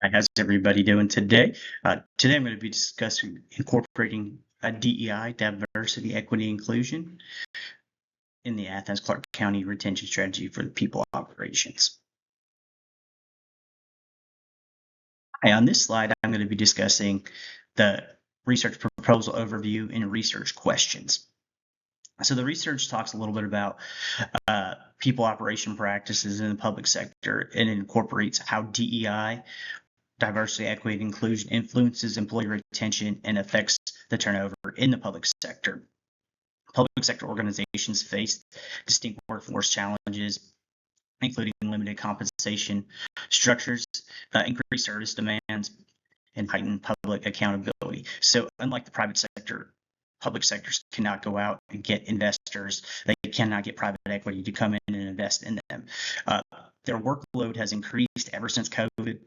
How's everybody doing today? Today I'm going to be discussing incorporating DEI, diversity, equity, inclusion, in the Athens-Clarke County retention strategy for the people operations. Hi, on this slide, I'm going to be discussing the research proposal overview and research questions. So the research talks a little bit about people operation practices in the public sector and incorporates how DEI, diversity, equity, and inclusion influences employee retention and affects the turnover in the public sector. Public sector organizations face distinct workforce challenges, including limited compensation structures, increased service demands, and heightened public accountability. So unlike the private sector, public sectors cannot go out and get investors. They cannot get private equity to come in and invest in them. Their workload has increased ever since COVID.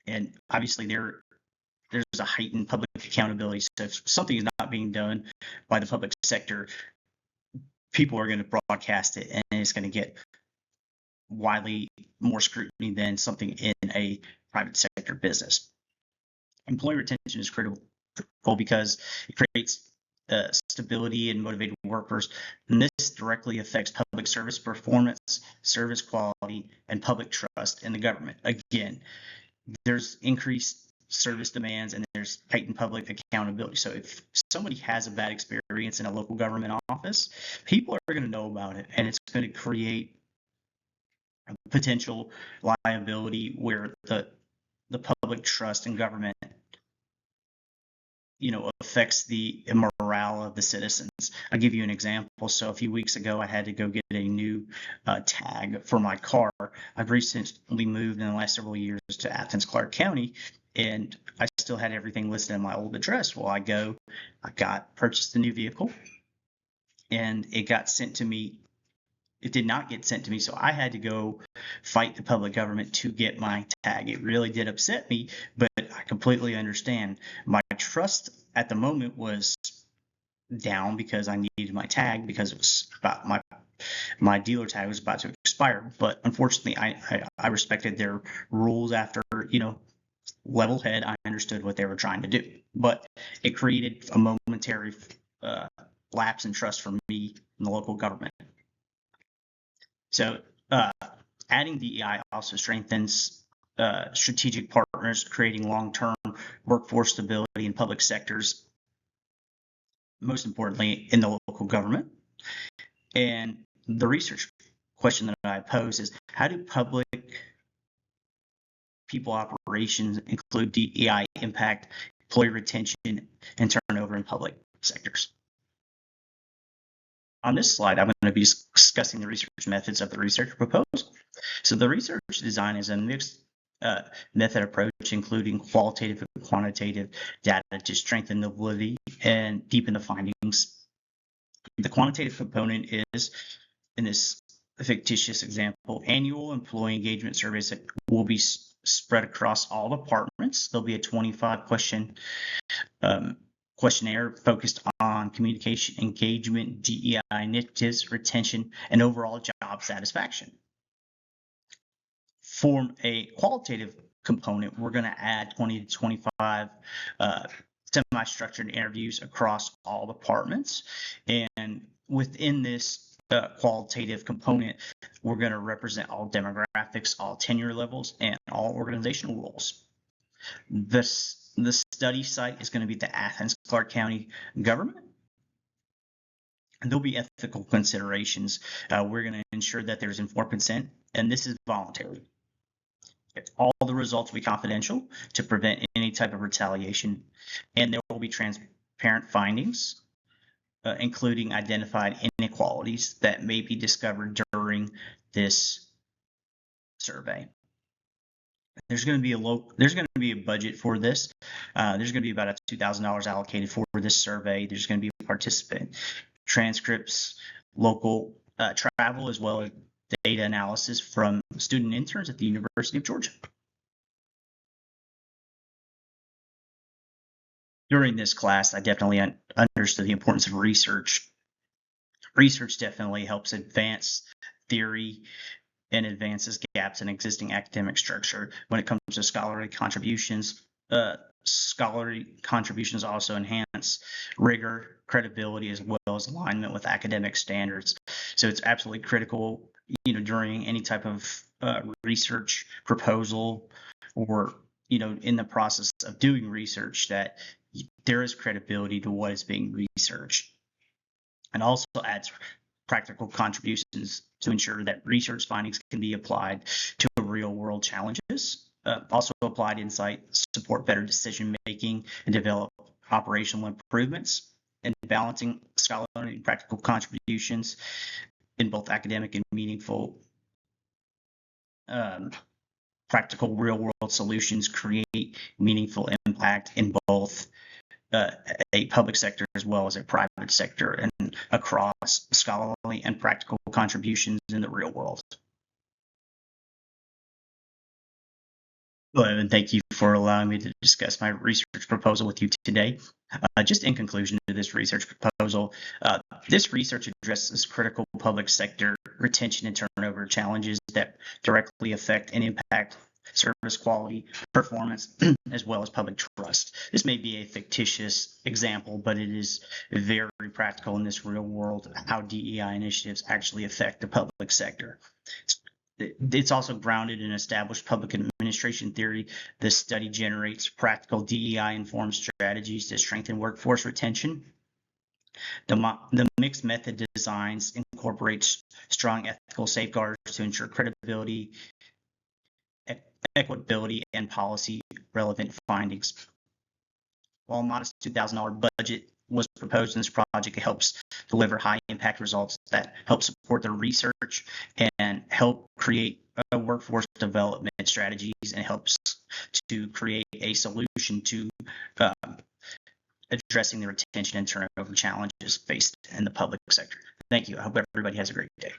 And obviously there's a heightened public accountability. So if something is not being done by the public sector, people are going to broadcast it and it's going to get widely more scrutiny than something in a private sector business. Employee retention is critical because it creates stability and motivated workers, and this directly affects public service performance, service quality, and public trust in the government. Again, there's increased service demands and there's heightened public accountability. So if somebody has a bad experience in a local government office, people are going to know about it, and it's going to create a potential liability where the public trust in government affects the morale of the citizens. I'll give you an example. So a few weeks ago, I had to go get a new tag for my car. I've recently moved in the last several years to Athens-Clarke County, and I still had everything listed in my old address. Well, purchased a new vehicle, and it got sent to me. It did not get sent to me, so I had to go fight the public government to get my tag. It really did upset me, but I completely understand. My trust at the moment was down because I needed my tag because it was about my dealer tag was about to expire. But unfortunately, I respected their rules. After level head, I understood what they were trying to do, but it created a momentary lapse in trust for me in the local government. So adding DEI also strengthens strategic partners, creating long-term workforce stability in public sectors, most importantly in the local government. And the research question that I pose is, how do public people operations include DEI impact employee retention and turnover in public sectors? On this slide, I'm going to be discussing the research methods of the research proposal. So the research design is a mixed method approach, including qualitative and quantitative data to strengthen the validity and deepen the findings. The quantitative component is, in this fictitious example, annual employee engagement surveys that will be spread across all departments. There'll be a 25-question questionnaire focused on communication, engagement, DEI initiatives, retention, and overall job satisfaction. For a qualitative component, we're going to add 20 to 25 semi-structured interviews across all departments. And within this qualitative component, we're going to represent all demographics, all tenure levels, and all organizational roles. The study site is going to be the Athens-Clarke County government. And there'll be ethical considerations. We're going to ensure that there's informed consent, and this is voluntary. All the results will be confidential to prevent any type of retaliation, and there will be transparent findings, including identified inequalities that may be discovered during this survey. There's going to be a budget for this. There's going to be about $2,000 allocated for this survey. There's going to be participant transcripts, local travel, as well as data analysis from student interns at the University of Georgia. During this class, I definitely understood the importance of research. Research definitely helps advance theory and advances gaps in existing academic structure. When it comes to scholarly contributions also enhance rigor, credibility, as well as alignment with academic standards. So it's absolutely critical, during any type of research proposal, or in the process of doing research, that there is credibility to what is being researched, and also adds practical contributions to ensure that research findings can be applied to real world challenges. Also, applied insights support better decision making and develop operational improvements. And balancing scholarly and practical contributions in both academic and meaningful um, practical real world solutions create meaningful impact in both uh, a public sector as well as a private sector, and across scholarly and practical contributions in the real world. Well, and thank you for allowing me to discuss my research proposal with you today. Just in conclusion to this research proposal, this research addresses critical public sector retention and turnover challenges that directly affect and impact service quality, performance, as well as public trust. This may be a fictitious example, but it is very practical in this real world how DEI initiatives actually affect the public sector. It's also grounded in established public administration theory. This study generates practical DEI-informed strategies to strengthen workforce retention. The mixed method designs incorporates strong ethical safeguards to ensure credibility, equitability, and policy relevant findings. While a modest $2,000 budget was proposed in this project, it helps deliver high impact results that help support the research and help create workforce development strategies, and helps to create a solution to addressing the retention and turnover challenges faced in the public sector. Thank you. I hope everybody has a great day.